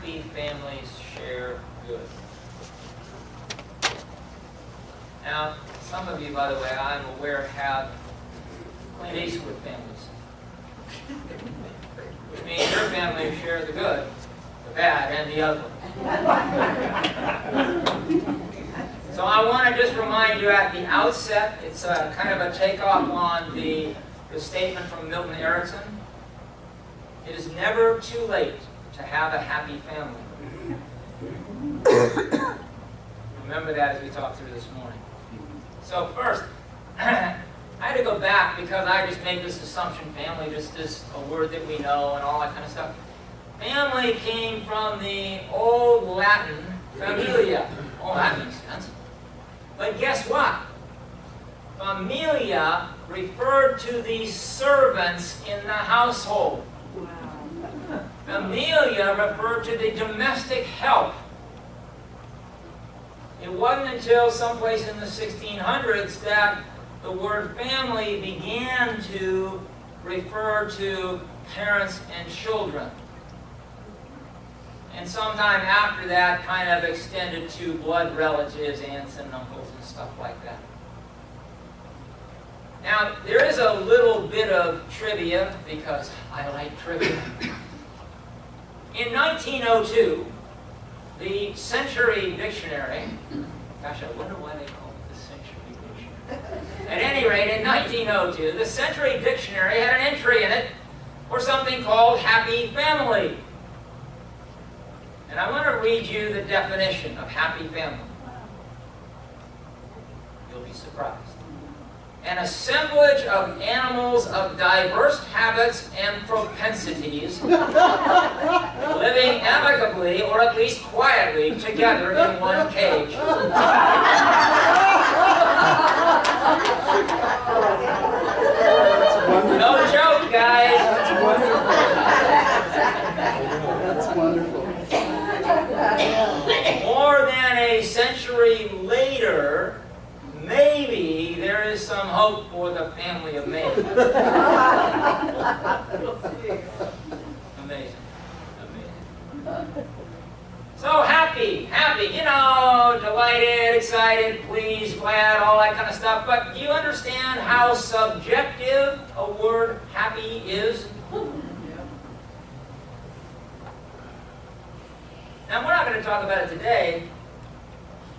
happy families share good. Now, some of you, by the way, I'm aware, have Clint Eastwood families. Which means your family share the good, the bad, and the ugly. So I want to just remind you at the outset, it's kind of a takeoff on the statement from Milton Erickson. It is never too late to have a happy family. Remember that as we talk through this morning. So first, I had to go back because I just made this assumption, family just is a word that we know and all that kind of stuff. Family came from the Old Latin familia. Oh, that makes sense. But guess what? Familia referred to the servants in the household. Familia referred to the domestic help. It wasn't until someplace in the 1600s that the word family began to refer to parents and children. And sometime after that kind of extended to blood relatives, aunts and uncles and stuff like that. Now, there is a little bit of trivia, because I like trivia. In 1902, the Century Dictionary, gosh, I wonder why they call it the Century Dictionary. At any rate, in 1902, the Century Dictionary had an entry in it for something called happy family. And I want to read you the definition of happy family. You'll be surprised. An assemblage of animals of diverse habits and propensities living amicably or at least quietly together in one cage. No joke, guys. That's wonderful. More than a century later, maybe there is some hope for the family of man. Amazing. Amazing. So happy, you know, delighted, excited, pleased, glad, all that kind of stuff. But do you understand how subjective a word happy is? Now, we're not going to talk about it today,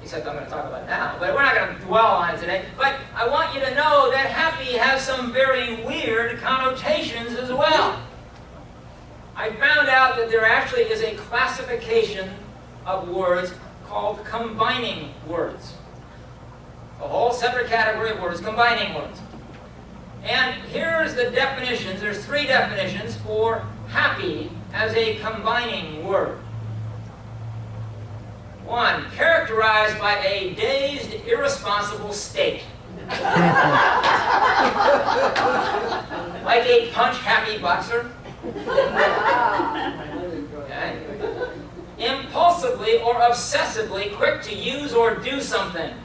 except I'm going to talk about it now, but we're not going to dwell on it today. But I want you to know that happy has some very weird connotations as well. I found out that there actually is a classification of words called combining words. A whole separate category of words, combining words. And here's the definitions. There's 3 definitions for happy as a combining word. 1, characterized by a dazed, irresponsible state. Like a punch-happy boxer. Okay. Impulsively or obsessively quick to use or do something.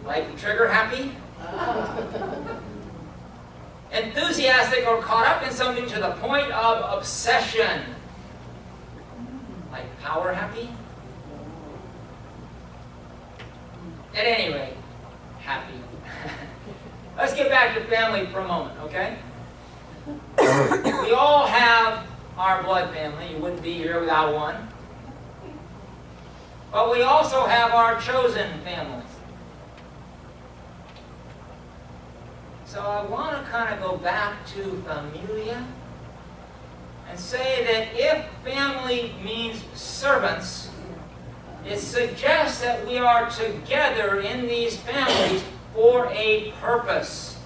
Like trigger-happy. Enthusiastic or caught up in something to the point of obsession. Like power-happy. At any rate, happy. Let's get back to family for a moment, okay? We all have our blood family. You wouldn't be here without one. But we also have our chosen family. So I want to kind of go back to familia and say that if family means servants, it suggests that we are together in these families for a purpose.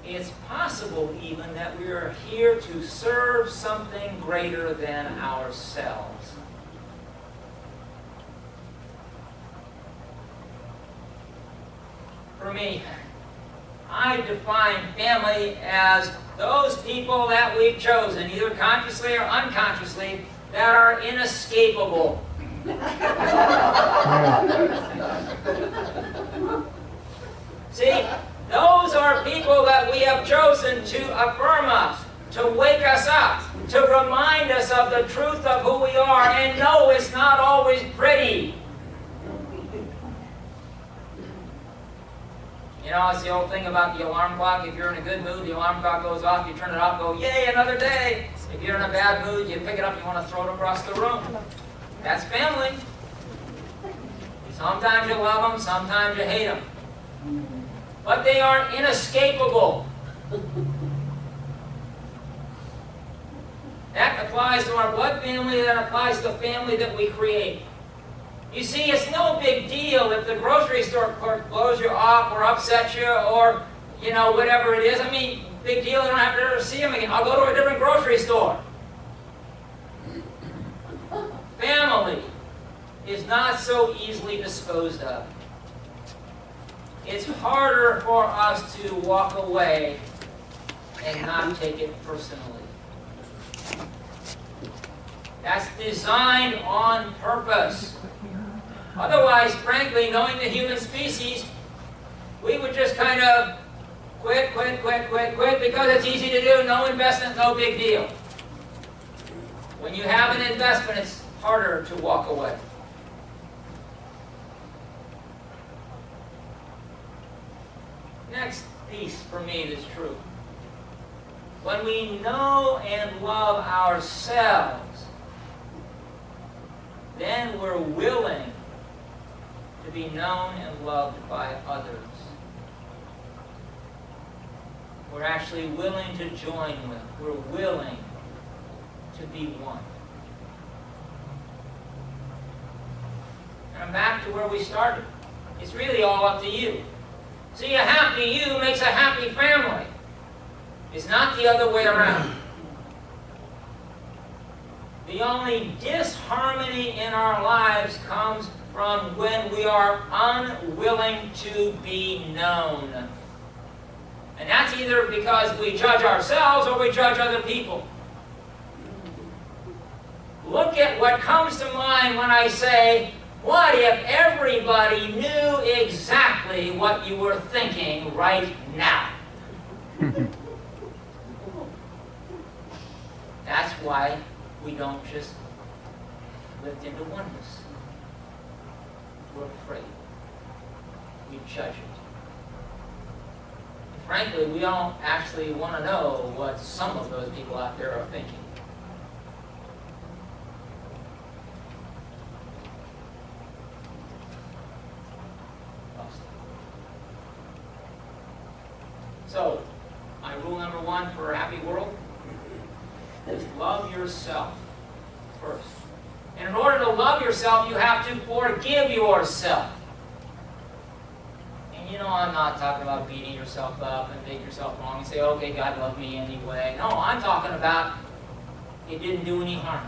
It's possible even that we are here to serve something greater than ourselves. For me, I define family as those people that we've chosen, either consciously or unconsciously, that are inescapable. See, those are people that we have chosen to affirm us, to wake us up, to remind us of the truth of who we are. And no, it's not always pretty. You know, it's the old thing about the alarm clock. If you're in a good mood, the alarm clock goes off, you turn it off, go, yay, another day. If you're in a bad mood, you pick it up, you want to throw it across the room. That's family. Sometimes you love them, sometimes you hate them. But they are inescapable. That applies to our blood family, that applies to the family that we create. You see, it's no big deal if the grocery store clerk blows you off or upsets you or, you know, whatever it is. I mean, big deal, you don't have to ever see him again. I'll go to a different grocery store. Family is not so easily disposed of. It's harder for us to walk away and not take it personally. That's designed on purpose. Otherwise, frankly, knowing the human species, we would just kind of quit, because it's easy to do. No investment, no big deal. When you have an investment, it's harder to walk away. Next piece for me that's true. When we know and love ourselves, then we're willing to be known and loved by others. We're actually willing to join with. We're willing to be one. And I'm back to where we started. It's really all up to you. See, a happy you makes a happy family. It's not the other way around. The only disharmony in our lives comes from when we are unwilling to be known. And that's either because we judge ourselves or we judge other people. Look at what comes to mind when I say, what if everybody knew exactly what you were thinking right now? That's why we don't just lift into oneness. We're afraid. We judge it. And frankly, we don't actually want to know what some of those people out there are thinking. So, my rule number one for a happy world is love yourself first. And in order to love yourself, you have to forgive yourself. And you know, I'm not talking about beating yourself up and making yourself wrong and say, okay, God loved me anyway. No, I'm talking about it didn't do any harm.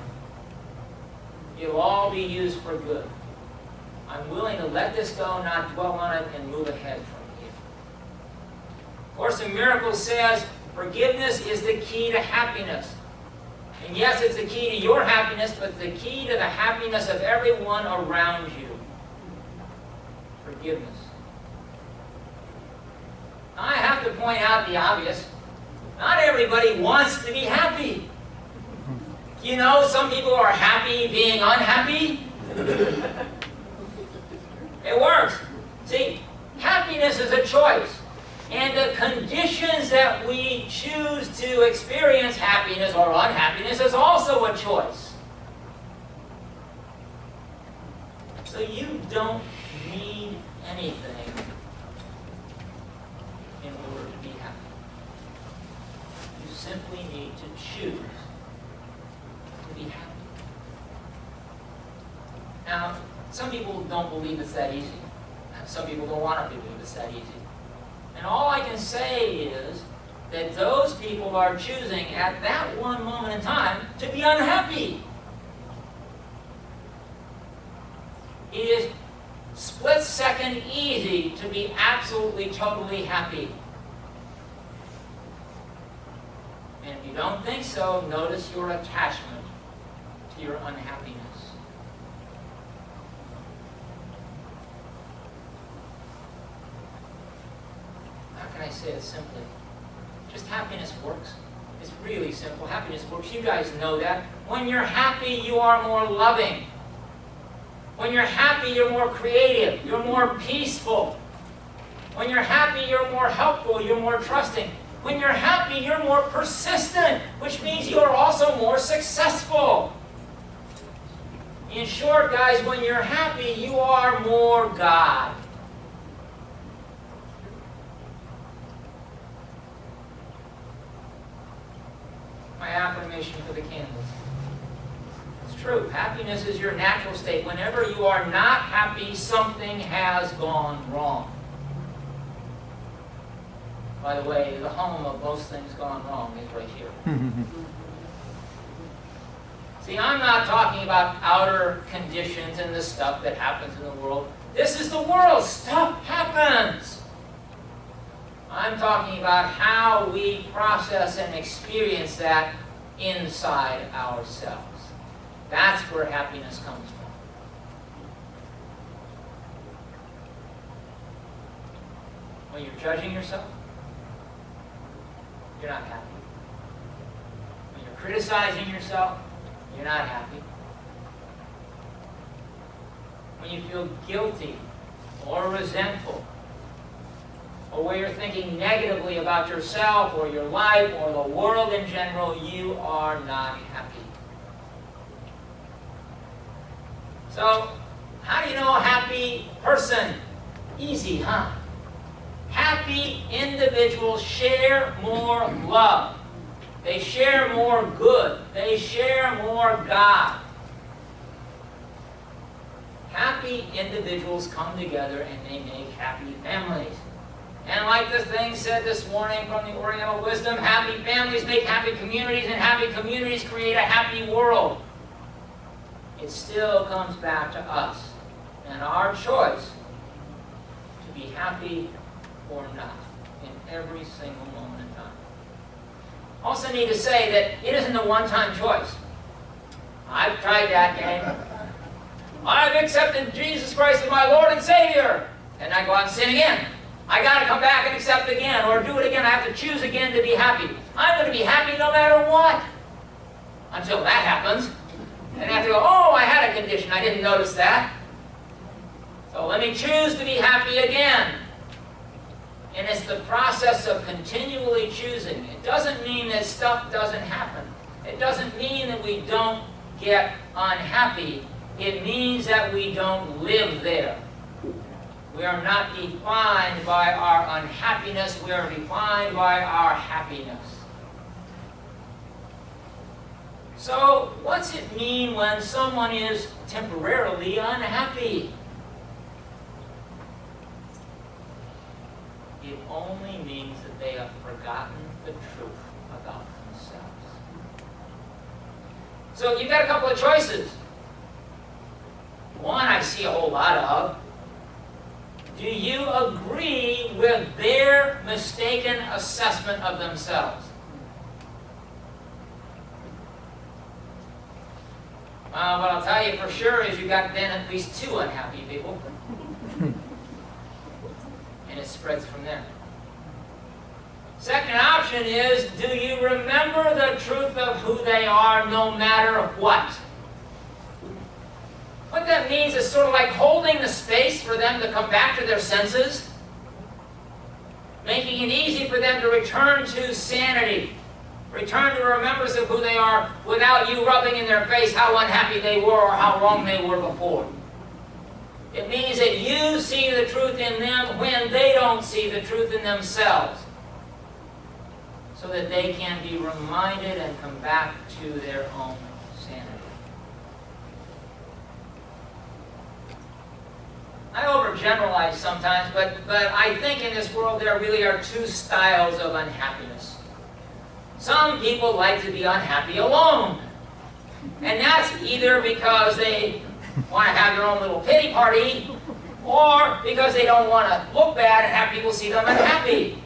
It'll all be used for good. I'm willing to let this go, not dwell on it, and move ahead from here. Course in Miracles says forgiveness is the key to happiness. And yes, it's the key to your happiness, but it's the key to the happiness of everyone around you. Forgiveness. Now, I have to point out the obvious. Not everybody wants to be happy. You know, some people are happy being unhappy. It works. See, happiness is a choice. And the conditions that we choose to experience happiness or unhappiness is also a choice. So you don't need anything in order to be happy. You simply need to choose to be happy. Now, some people don't believe it's that easy. Some people don't want to believe it's that easy. And all I can say is that those people are choosing at that one moment in time to be unhappy. It is split-second easy to be absolutely, totally happy. And if you don't think so, notice your attachment to your unhappiness. How can I say it simply? Just happiness works. It's really simple. Happiness works. You guys know that. When you're happy, you are more loving. When you're happy, you're more creative. You're more peaceful. When you're happy, you're more helpful. You're more trusting. When you're happy, you're more persistent, which means you're also more successful. In short, guys, when you're happy, you are more God. My affirmation for the candles. It's true. Happiness is your natural state. Whenever you are not happy, something has gone wrong. By the way, the home of most things gone wrong is right here. See, I'm not talking about outer conditions and the stuff that happens in the world. This is the world. Stuff happens. I'm talking about how we process and experience that inside ourselves. That's where happiness comes from. When you're judging yourself, you're not happy. When you're criticizing yourself, you're not happy. When you feel guilty or resentful, or where you're thinking negatively about yourself or your life or the world in general, you are not happy. So, how do you know a happy person? Easy, huh? Happy individuals share more love. They share more good. They share more God. Happy individuals come together and they make happy families. And like the thing said this morning from the Oriental Wisdom, happy families make happy communities, and happy communities create a happy world. It still comes back to us and our choice to be happy or not in every single moment in time. Also need to say that it isn't a one-time choice. I've tried that game. I've accepted Jesus Christ as my Lord and Savior. And I go out and sin again. I got to come back and accept again, or do it again. I have to choose again to be happy. I'm going to be happy no matter what. Until that happens. And I have to go, oh, I had a condition. I didn't notice that. So let me choose to be happy again. And it's the process of continually choosing. It doesn't mean that stuff doesn't happen. It doesn't mean that we don't get unhappy. It means that we don't live there. We are not defined by our unhappiness. We are defined by our happiness. So, what's it mean when someone is temporarily unhappy? It only means that they have forgotten the truth about themselves. So, you've got a couple of choices. One I see a whole lot of. Do you agree with their mistaken assessment of themselves? What I'll tell you for sure is you've got then at least two unhappy people. And it spreads from there. Second option is, do you remember the truth of who they are no matter what? What that means is sort of like holding the space for them to come back to their senses, making it easy for them to return to sanity, return to remembrance of who they are without you rubbing in their face how unhappy they were or how wrong they were before. It means that you see the truth in them when they don't see the truth in themselves, so that they can be reminded and come back to their own sanity. I overgeneralize sometimes, but I think in this world there really are two styles of unhappiness. Some people like to be unhappy alone. And that's either because they want to have their own little pity party, or because they don't want to look bad and have people see them unhappy.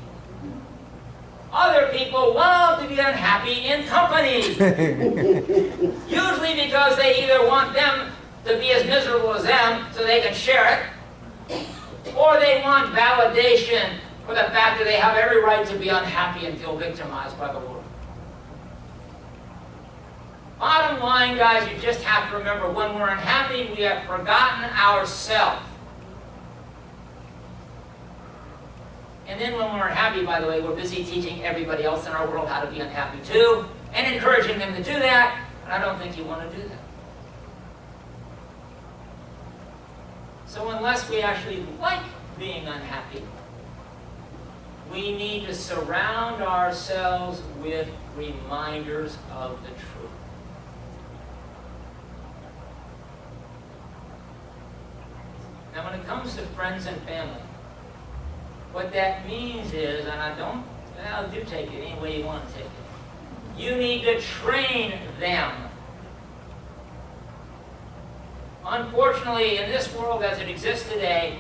Other people love to be unhappy in company. Usually because they either want them to be as miserable as them so they can share it, or they want validation for the fact that they have every right to be unhappy and feel victimized by the world. Bottom line, guys, you just have to remember, when we're unhappy, we have forgotten ourselves. And then when we're unhappy, by the way, we're busy teaching everybody else in our world how to be unhappy too, and encouraging them to do that, and I don't think you want to do that. So unless we actually like being unhappy, we need to surround ourselves with reminders of the truth. Now when it comes to friends and family, what that means is, and I'll do take it any way you want to take it, you need to train them. Unfortunately, in this world as it exists today,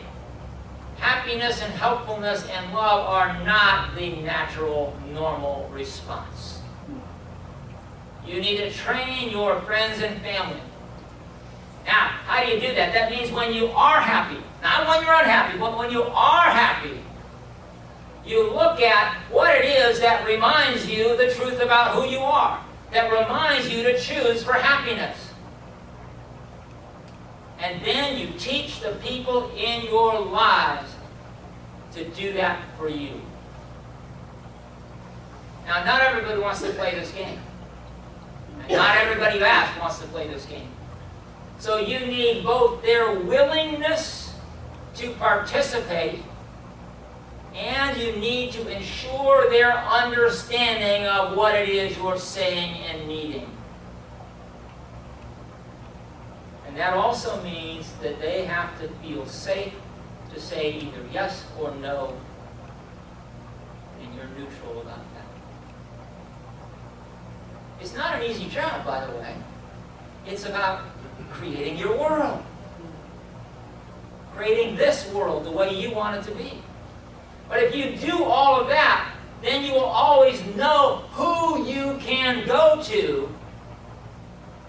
happiness and helpfulness and love are not the natural, normal response. You need to train your friends and family. Now, how do you do that? That means when you are happy, not when you're unhappy, but when you are happy, you look at what it is that reminds you the truth about who you are, that reminds you to choose for happiness. And then you teach the people in your lives to do that for you. Now, not everybody wants to play this game. And not everybody you ask wants to play this game. So you need both their willingness to participate, and you need to ensure their understanding of what it is you're saying and needing. And that also means that they have to feel safe to say either yes or no, and you're neutral about that. It's not an easy job, by the way. It's about creating your world. Creating this world the way you want it to be. But if you do all of that, then you will always know who you can go to.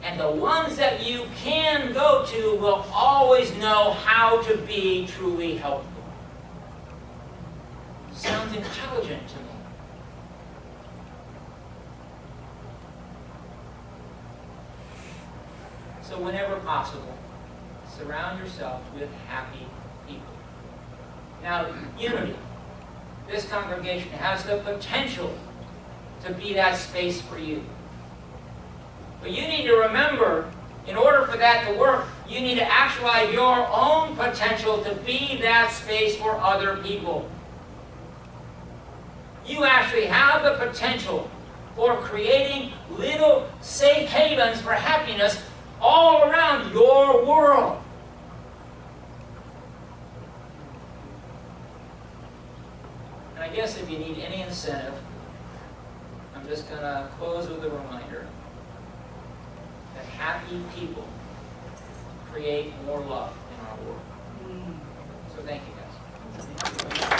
And the ones that you can go to will always know how to be truly helpful. Sounds intelligent to me. So whenever possible, surround yourself with happy people. Now, unity. This congregation has the potential to be that space for you. But you need to remember, in order for that to work, you need to actualize your own potential to be that space for other people. You actually have the potential for creating little safe havens for happiness all around your world. And I guess if you need any incentive, I'm just going to close with a reminder that happy people create more love in our world. So thank you, guys.